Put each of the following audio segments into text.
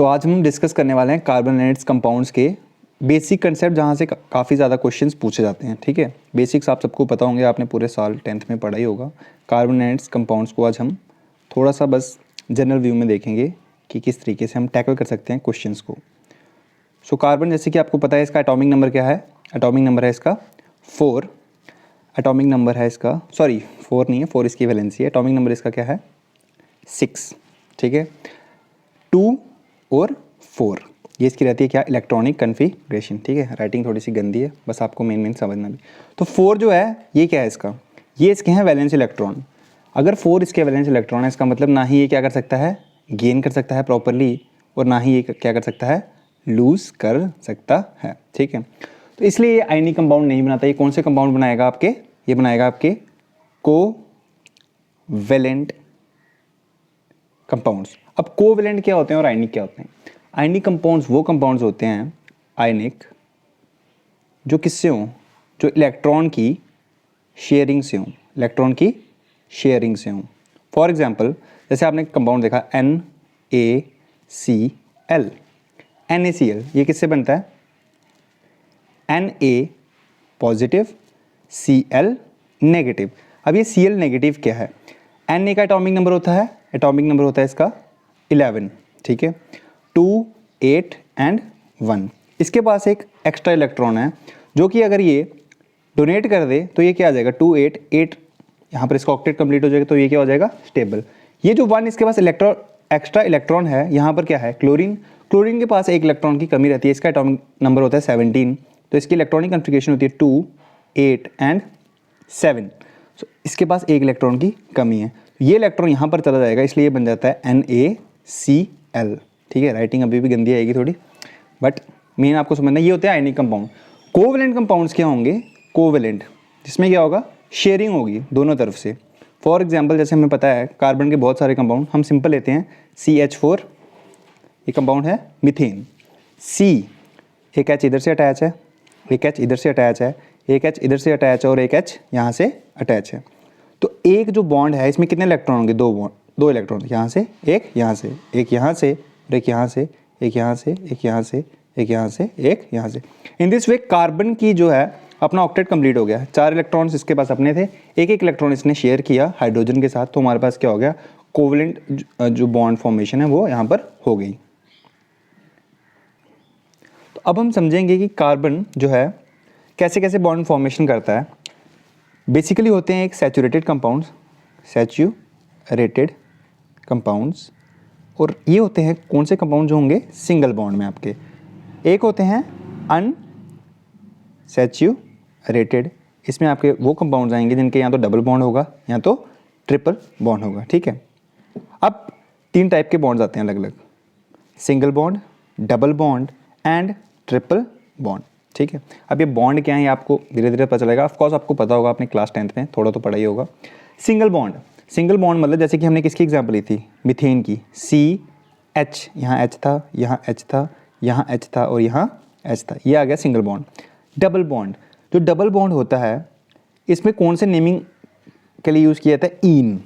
आज हम डिस्कस करने वाले हैं कार्बोनेट्स कंपाउंड्स के बेसिक कंसेप्ट, जहाँ से काफ़ी ज़्यादा क्वेश्चंस पूछे जाते हैं। ठीक है, बेसिक्स आप सबको पता होंगे, आपने पूरे साल 10th में पढ़ा ही होगा। कार्बोनेट्स कंपाउंड्स को आज हम थोड़ा सा बस जनरल व्यू में देखेंगे कि किस तरीके से हम टैकल कर सकते हैं क्वेश्चंस को। कार्बन, जैसे कि आपको पता है, इसका एटॉमिक नंबर क्या है? एटॉमिक नंबर है इसका 4। एटॉमिक नंबर है इसका 4 नहीं है, 4 इसकी वैलेंसी है। एटॉमिक नंबर इसका क्या है? 6। ठीक है, 2 और 4 ये इसकी रहती है क्या? Electronic configuration. ठीक है, राइटिंग थोड़ी सी गंदी है, बस आपको मेन समझना भी। तो 4 जो है ये क्या है इसका? ये इसके हैं वैलेंस इलेक्ट्रॉन। अगर 4 इसके वैलेंस इलेक्ट्रॉन है, इसका मतलब ना ही ये क्या कर सकता है, गेन कर सकता है प्रॉपरली, और ना ही ये क्या कर सकता है, लूज कर सकता है। ठीक है, तो इसलिए ये आयनिक कंपाउंड नहीं बनाता। ये कौन से कंपाउंड बनाएगा आपके? ये बनाएगा आपके कोवैलेंट कंपाउंड्स। अब कोवैलेंट क्या होते हैं और आयनिक क्या होते हैं? आयनिक कंपाउंड्स वो कंपाउंड्स होते हैं आयनिक जो किससे हों? जो इलेक्ट्रॉन की शेयरिंग से हों, इलेक्ट्रॉन की शेयरिंग से हों। फॉर एग्जांपल, जैसे आपने कंपाउंड देखा NaCl। NaCl ये किससे बनता है? Na positive, Cl negative. अब ये Cl नेगेटिव क्या है? Na का एटॉमिक नंबर होता है, एटॉमिक नंबर होता है इसका 11। ठीक है, 2, 8 एंड 1। इसके पास एक एक्स्ट्रा इलेक्ट्रॉन है जो कि अगर ये डोनेट कर दे तो ये क्या आ जाएगा? 2, 8, 8 यहाँ पर इसका ऑक्टेट कंप्लीट हो जाएगा, तो ये क्या हो जाएगा? स्टेबल। ये जो 1 इसके पास एक्स्ट्रा इलेक्ट्रॉन है, यहाँ पर क्या है? क्लोरीन। क्लोरीन के पास एक इलेक्ट्रॉन की कमी रहती है, इसका एटॉमिक नंबर होता है 17। तो इसकी इलेक्ट्रॉनिक कन्फिग्रेशन होती है 2, 8 एंड 7। इसके पास एक इलेक्ट्रॉन की कमी है, ये इलेक्ट्रॉन यहाँ पर चला जाएगा, इसलिए ये बन जाता है NaCl। ठीक है, राइटिंग अभी भी गंदी आएगी थोड़ी, बट मेन आपको समझना, ये होते हैं आयनिक कंपाउंड। कोवैलेंट कंपाउंड्स क्या होंगे? कोवैलेंट जिसमें क्या होगा? शेयरिंग होगी दोनों तरफ से। फॉर एग्जांपल, जैसे हमें पता है कार्बन के बहुत सारे कंपाउंड, हम सिंपल लेते हैं CH4। ये कंपाउंड है मीथेन। C, एक H इधर से अटैच है, एक H इधर से अटैच है, एक H इधर से अटैच है और एक H यहाँ से अटैच है। तो एक जो बॉन्ड है इसमें कितने इलेक्ट्रॉन होंगे? 2 बॉन्ड, 2 इलेक्ट्रॉन, यहाँ से एक, यहाँ से एक, यहाँ से और एक, यहाँ से एक, यहाँ से एक, यहाँ से एक, यहाँ से एक, यहाँ से। इन दिस वे कार्बन की जो है अपना ऑक्टेट कंप्लीट हो गया। 4 इलेक्ट्रॉन्स इसके पास अपने थे, एक एक इलेक्ट्रॉन इसने शेयर किया हाइड्रोजन के साथ, तो हमारे पास क्या हो गया? कोवैलेंट जो बॉन्ड फॉर्मेशन है वो यहाँ पर हो गई। तो अब हम समझेंगे कि कार्बन जो है कैसे कैसे बॉन्ड फॉर्मेशन करता है। बेसिकली होते हैं एक सैचुरेटेड कंपाउंड्स, सैचुरेटेड कंपाउंड्स, और ये होते हैं कौन से कंपाउंड जो होंगे सिंगल बॉन्ड में आपके। एक होते हैं अनसैचुरेटेड, इसमें आपके वो कंपाउंड्स आएंगे जिनके या तो डबल बॉन्ड होगा या तो ट्रिपल बॉन्ड होगा। ठीक है, अब 3 टाइप के बॉन्ड्स आते हैं अलग अलग, single bond, double bond and triple bond. ठीक है, अब ये बॉन्ड क्या है ये आपको धीरे धीरे पता चलेगा। ऑफ कोर्स आपको पता होगा, आपने क्लास 10th में थोड़ा तो पढ़ा ही होगा। सिंगल बॉन्ड, सिंगल बॉन्ड मतलब जैसे कि हमने किसकी एग्जांपल ली थी? मीथेन की। CH, यहाँ H था, यहाँ H था, यहाँ H था और यहाँ H था, ये आ गया सिंगल बॉन्ड। डबल बॉन्ड, जो डबल बॉन्ड होता है इसमें कौन से नेमिंग के लिए यूज़ किया जाता है? इन।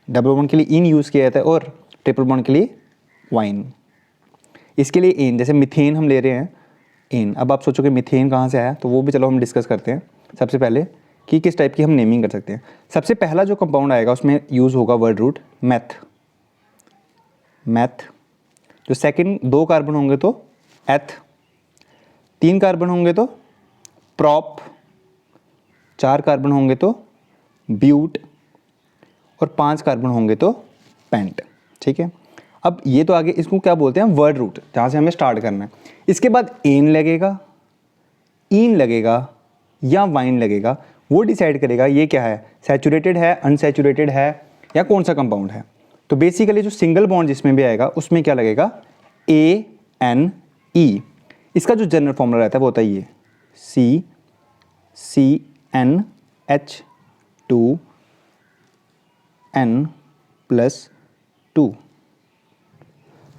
डबल बॉन्ड के लिए इन यूज़ किया जाता है और ट्रिपल बॉन्ड के लिए वाइन। इसके लिए इन, जैसे मिथेन हम ले रहे हैं इन। अब आप सोचोगे मिथेन कहाँ से आया, तो वो भी चलो हम डिस्कस करते हैं सबसे पहले कि किस टाइप की हम नेमिंग कर सकते हैं। सबसे पहला जो कंपाउंड आएगा उसमें यूज़ होगा वर्ड रूट मैथ। जो सेकंड 2 कार्बन होंगे तो एथ, 3 कार्बन होंगे तो प्रॉप, 4 कार्बन होंगे तो ब्यूट और 5 कार्बन होंगे तो पेंट। ठीक है, अब ये तो आगे इसको क्या बोलते हैं? वर्ड रूट, जहाँ से हमें स्टार्ट करना है। इसके बाद एन लगेगा, इन लगेगा या वाइन लगेगा, वो डिसाइड करेगा ये क्या है, सैचुरेटेड है, अनसैचुरेटेड है या कौन सा कंपाउंड है। तो बेसिकली जो सिंगल बॉन्ड जिसमें भी आएगा उसमें क्या लगेगा? ANE। इसका जो जनरल फॉर्मूला रहता है वो होता है ये CCNH2n+2।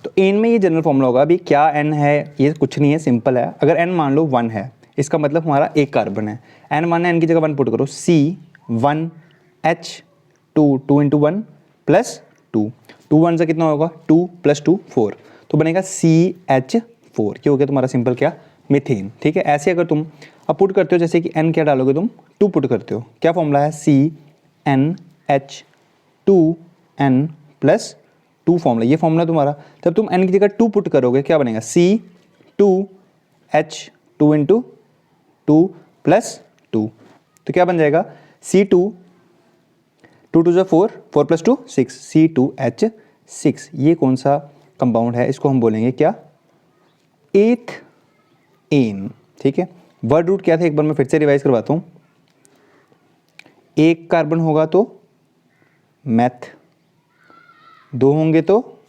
तो एन में ये जनरल फॉर्मूला होगा। अभी क्या एन है, ये कुछ नहीं है, सिंपल है। अगर एन मान लो 1 है, इसका मतलब हमारा एक कार्बन है। एन 1 है, एन की जगह 1 पुट करो, C1H2, 2 × 1 + 2, 2 1 से कितना होगा? 2 + 2 4। तो बनेगा CH4, ये हो गया तुम्हारा सिंपल क्या, मीथेन। ठीक है, ऐसे अगर तुम अब पुट करते हो, जैसे कि N क्या डालोगे तुम, 2 पुट करते हो, क्या फॉर्मूला है, CnH2n+2 फॉर्मूला, ये फॉर्मूला तुम्हारा। जब तुम N की जगह 2 पुट करोगे क्या बनेगा, C2H2 इंटू 2+2, तो क्या बन जाएगा, C2, 2 2 4, 4 + 2 6, C2H6। ये कौन सा कंपाउंड है, इसको हम बोलेंगे क्या, एथेन। ठीक है, वर्ड रूट क्या था, एक बार मैं फिर से रिवाइज करवाता हूँ। एक कार्बन होगा तो मैथ, 2 होंगे तो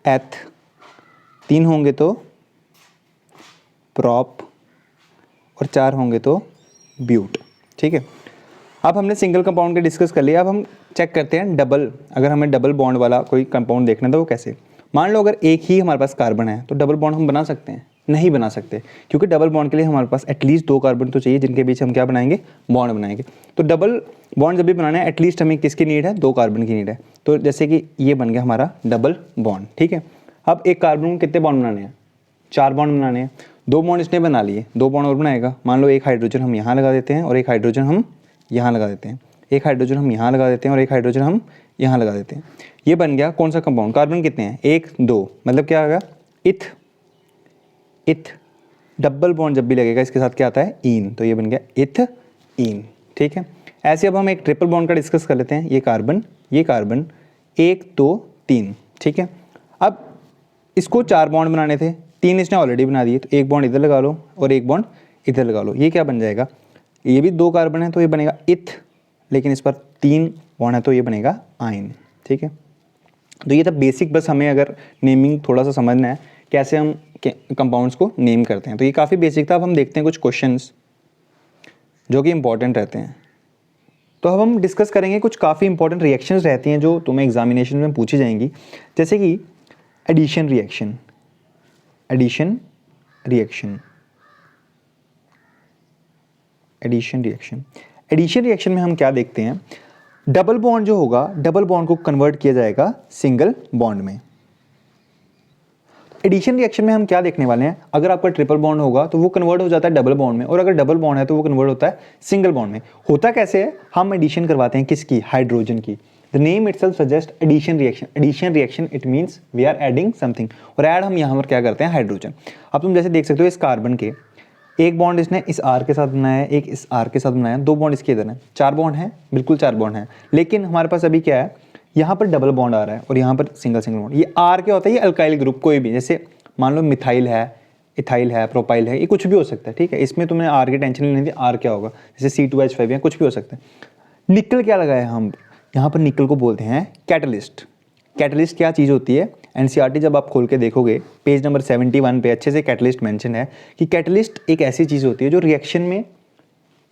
एथ, 3 होंगे तो प्रॉप, और 4 होंगे तो ब्यूट। ठीक है, अब हमने सिंगल कंपाउंड का डिस्कस कर लिया। अब हम चेक करते हैं डबल, अगर हमें डबल बॉन्ड वाला कोई कंपाउंड देखना है तो वो कैसे। मान लो अगर एक ही हमारे पास कार्बन है तो डबल बॉन्ड हम बना सकते हैं, नहीं बना सकते, क्योंकि डबल बॉन्ड के लिए हमारे पास एटलीस्ट 2 कार्बन तो चाहिए जिनके बीच हम क्या बनाएंगे, बॉन्ड बनाएंगे। तो डबल बॉन्ड जब भी बनाना है एटलीस्ट हमें किसकी नीड है, 2 कार्बन की नीड है। तो जैसे कि ये बन गया हमारा डबल बॉन्ड। ठीक है, अब एक कार्बन को कितने बॉन्ड बनाने हैं, 4 बॉन्ड बनाने हैं। 2 बॉन्ड इसने बना लिए, 2 बॉन्ड और बनाएगा। मान लो एक हाइड्रोजन हम यहाँ लगा देते हैं और एक हाइड्रोजन हम यहाँ लगा देते हैं, एक हाइड्रोजन हम यहाँ लगा देते हैं और एक हाइड्रोजन हम यहाँ लगा देते हैं। ये बन गया कौन सा कंपाउंड, कार्बन कितने हैं, 1 2, मतलब क्या होगा, इथ। डबल बॉन्ड जब भी लगेगा इसके साथ क्या आता है, ईन, तो ये बन गया इथईन। ठीक है, ऐसे अब हम एक ट्रिपल बॉन्ड का डिस्कस कर लेते हैं। ये कार्बन 1 2 3। ठीक है, अब इसको 4 बॉन्ड बनाने थे, 3 इसने ऑलरेडी बना दिए, तो एक बॉन्ड इधर लगा लो और एक बॉन्ड इधर लगा लो। ये क्या बन जाएगा, ये भी 2 कार्बन है तो ये बनेगा इथ, लेकिन इस पर 3 बॉन्ड है तो ये बनेगा आइन। ठीक है, तो ये था बेसिक, बस हमें अगर नेमिंग थोड़ा सा समझना है कैसे हम कंपाउंड्स को नेम करते हैं, तो ये काफ़ी बेसिक था। अब हम देखते हैं कुछ क्वेश्चंस जो कि इंपॉर्टेंट रहते हैं। तो अब हम डिस्कस करेंगे कुछ काफ़ी इंपॉर्टेंट रिएक्शंस रहती हैं जो तुम्हें एग्जामिनेशन में पूछी जाएंगी, जैसे कि एडिशन रिएक्शन। एडिशन रिएक्शन में हम क्या देखते हैं, डबल बॉन्ड जो होगा, डबल बॉन्ड को कन्वर्ट किया जाएगा सिंगल बॉन्ड में। एडिशन रिएक्शन में हम क्या देखने वाले हैं, अगर आपका ट्रिपल बॉन्ड होगा तो वो कन्वर्ट हो जाता है डबल बॉन्ड में, और अगर डबल बॉन्ड है तो वो कन्वर्ट होता है सिंगल बॉन्ड में। होता कैसे है, हम एडिशन करवाते हैं किसकी, हाइड्रोजन की। The name itself suggest addition reaction. Addition reaction it means we are adding something, और ऐड हम यहाँ पर क्या करते हैं, हाइड्रोजन। अब तुम जैसे देख सकते हो इस कार्बन के एक बॉन्ड इसने इस आर के साथ बनाया है, एक इस आर के साथ बनाया है, 2 बॉन्ड इसके इधर है, 4 बॉन्ड है, बिल्कुल 4 बॉन्ड है। लेकिन हमारे पास अभी क्या है, यहाँ पर डबल बॉन्ड आ रहा है और यहाँ पर सिंगल बॉन्ड। ये आर क्या होता है, ये अल्काइल ग्रुप, कोई भी, जैसे मान लो मिथाइल है, इथाइल है, प्रोपाइल है, ये कुछ भी हो सकता है। ठीक है, इसमें तुमने आर की टेंशन नहीं थी, आर क्या होगा, जैसे C2H5 या कुछ भी हो सकता है। निकल क्या लगाया हम यहाँ पर, निकल को बोलते हैं कैटलिस्ट। कैटलिस्ट क्या चीज़ होती है, NCERT जब आप खोल के देखोगे पेज नंबर 71 पे अच्छे से कैटलिस्ट मेंशन है कि कैटलिस्ट एक ऐसी चीज़ होती है जो रिएक्शन में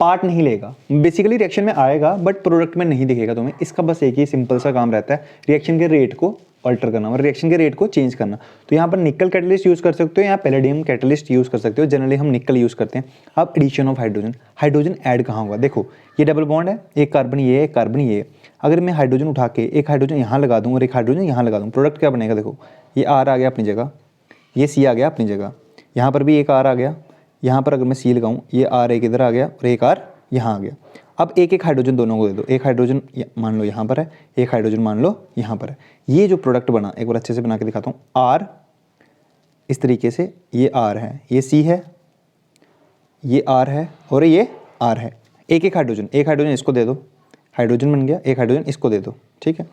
पार्ट नहीं लेगा, बेसिकली रिएक्शन में आएगा बट प्रोडक्ट में नहीं दिखेगा तुम्हें। इसका बस एक ही सिंपल सा काम रहता है, रिएक्शन के रेट को अल्टर करना, मतलब रिएक्शन के रेट को चेंज करना। तो यहाँ पर निकल कैटलिस्ट यूज़ कर सकते हो, यहाँ पैलेडियम कैटलिस्ट यूज़ कर सकते हो, जनरली हम निकल यूज़ करते हैं। अब addition of hydrogen, hydrogen add कहाँ होगा, देखो ये डबल बॉन्ड है, एक कार्बन ये है, एक कार्बन ये है। अगर मैं हाइड्रोजन उठा के एक हाइड्रोजन यहाँ लगा दूँ और एक हाइड्रोजन यहाँ लगा दूँ, प्रोडक्ट क्या बनेगा, देखो ये आर आ गया अपनी जगह, ये सी आ गया अपनी जगह, यहाँ पर भी एक आर आ गया, यहाँ पर अगर मैं सी लगाऊँ ये आर एक इधर आ गया और एक आर यहाँ आ गया। अब एक एक हाइड्रोजन दोनों को दे दो, एक हाइड्रोजन मान लो यहाँ पर है, एक हाइड्रोजन मान लो यहाँ पर है। ये जो प्रोडक्ट बना, एक बार अच्छे से बना के दिखाता हूँ, आर इस तरीके से, ये आर है, ये सी है, ये आर है और ये आर है। एक एक हाइड्रोजन इसको दे दो, हाइड्रोजन बन गया, एक हाइड्रोजन इसको दे दो। ठीक है,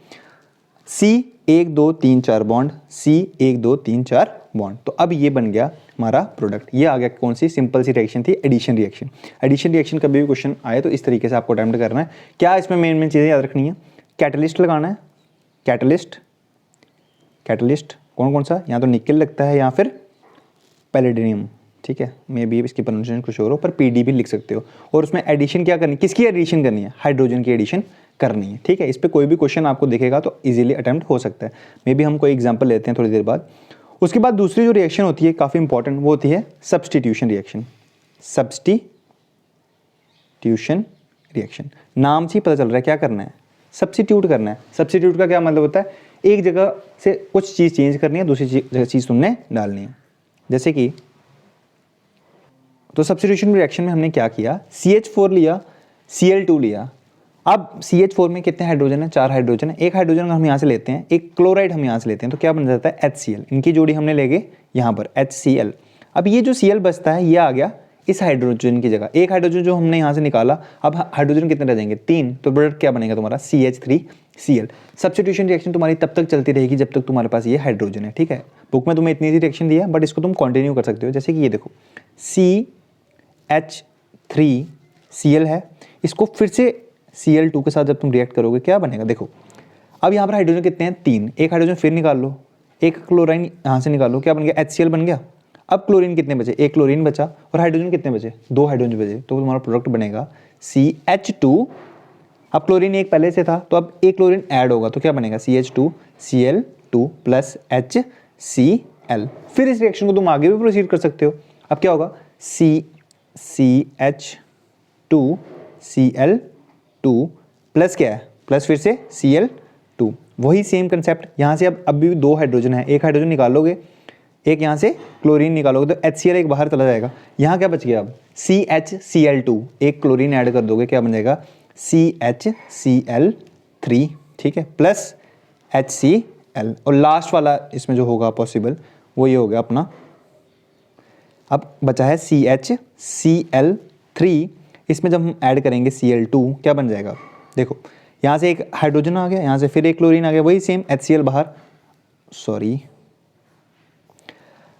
सी 1 2 3 4 बॉन्ड, सी 1 2 3 4 बॉन्ड। तो अब ये बन गया हमारा प्रोडक्ट। ये आ गया कौन सी, सिंपल सी रिएक्शन थी, एडिशन रिएक्शन। एडिशन रिएक्शन कभी भी क्वेश्चन आए तो इस तरीके से आपको अटेम्प्ट करना है। क्या इसमें मेन चीज़ें याद रखनी है, कैटलिस्ट लगाना है, कैटलिस्ट कौन कौन सा, यहाँ तो निकल लगता है या फिर पैलेडियम। ठीक है, मे बी इसकी प्रोनाउंसिएशन कुछ और हो, पर PD भी लिख सकते हो। और उसमें एडिशन क्या करनी, किसकी एडिशन करनी है, हाइड्रोजन की एडिशन करनी है। ठीक है, इस पर कोई भी क्वेश्चन आपको दिखेगा तो इजीली अटेम्प्ट हो सकता है। मे बी हम कोई एग्जांपल लेते हैं थोड़ी देर बाद। उसके बाद दूसरी जो रिएक्शन होती है काफ़ी इंपॉर्टेंट, वो होती है सब्सटीट्यूशन रिएक्शन। सब्सटीट्यूशन रिएक्शन नाम से ही पता चल रहा है क्या करना है, सब्सटीट्यूट करना है। सब्सटीट्यूट का क्या मतलब होता है, एक जगह से कुछ चीज़ चेंज करनी है, दूसरी जगह चीज़ तुमने डालनी है। जैसे कि तो सब्स्टिट्यूशन रिएक्शन में हमने क्या किया, CH4 लिया, Cl2 लिया। अब CH4 में कितने हाइड्रोजन है, 4 हाइड्रोजन है। एक हाइड्रोजन हम यहाँ से लेते हैं, एक क्लोराइड हम यहाँ से लेते हैं, तो क्या बन जाता है HCl। इनकी जोड़ी हमने ले गए यहाँ पर HCl। अब ये जो Cl बचता है ये आ गया इस हाइड्रोजन की जगह। एक हाइड्रोजन जो हमने यहाँ से निकाला, अब हाइड्रोजन कितने रह जाएंगे, 3, तो प्रोडक्ट क्या बनेगा तुम्हारा CH3Cl। सब्स्टिट्यूशन रिएक्शन तुम्हारी तब तक चलती रहेगी जब तक तुम्हारे पास ये हाइड्रोजन है, ठीक है। बुक में तुम्हें इतनी सी रिएक्शन दिया है, बट इसको तुम कंटिन्यू कर सकते हो। जैसे कि ये देखो CH3Cl है, इसको फिर से Cl2 के साथ जब तुम रिएक्ट करोगे क्या बनेगा, देखो अब यहाँ पर हाइड्रोजन कितने हैं, 3, एक हाइड्रोजन फिर निकाल लो, एक क्लोरीन यहाँ से निकालो, क्या बन गया HCl बन गया। अब क्लोरीन कितने बचे, एक क्लोरीन बचा, और हाइड्रोजन कितने बचे, 2 हाइड्रोजन बचे, तो तुम्हारा प्रोडक्ट बनेगा CH2। अब क्लोरीन एक पहले से था, तो अब एक क्लोरीन ऐड होगा, तो क्या बनेगा CH2Cl2 प्लस HCl। फिर इस रिएक्शन को तुम आगे भी प्रोसीड कर सकते हो। अब क्या होगा CH2Cl2 प्लस क्या है, प्लस फिर से Cl2, वही सेम कंसेप्ट। यहाँ से अब भी 2 हाइड्रोजन है, एक हाइड्रोजन निकालोगे, एक यहाँ से क्लोरीन निकालोगे, तो HCl एक बाहर चला जाएगा। यहाँ क्या बच गया, अब CHCl2, एक क्लोरीन ऐड कर दोगे, क्या बन जाएगा CHCl3, ठीक है, प्लस HCl। और लास्ट वाला इसमें जो होगा पॉसिबल वो ये हो गया अपना, अब बचा है CHCl3। इसमें जब हम ऐड करेंगे Cl2 क्या बन जाएगा, देखो यहाँ से एक हाइड्रोजन आ गया, यहाँ से फिर एक क्लोरीन आ गया, वही सेम HCl बाहर, सॉरी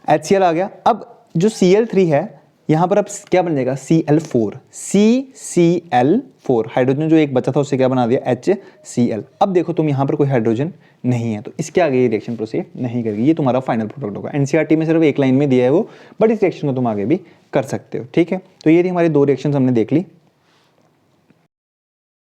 HCl आ गया। अब जो Cl3 है यहाँ पर अब क्या बन जाएगा Cl4, CCl4, हाइड्रोजन जो एक बचा था उससे क्या बना दिया HCl। अब देखो तुम यहाँ पर कोई हाइड्रोजन नहीं है, तो इसके आगे ये रिएक्शन प्रोसीड नहीं करेगी, ये तुम्हारा फाइनल प्रोडक्ट होगा। एनसीईआरटी में सिर्फ एक लाइन में दिया है वो, बट इस रिएक्शन को तुम आगे भी कर सकते हो, ठीक है। तो ये थी हमारी 2 रिएक्शन हमने देख ली।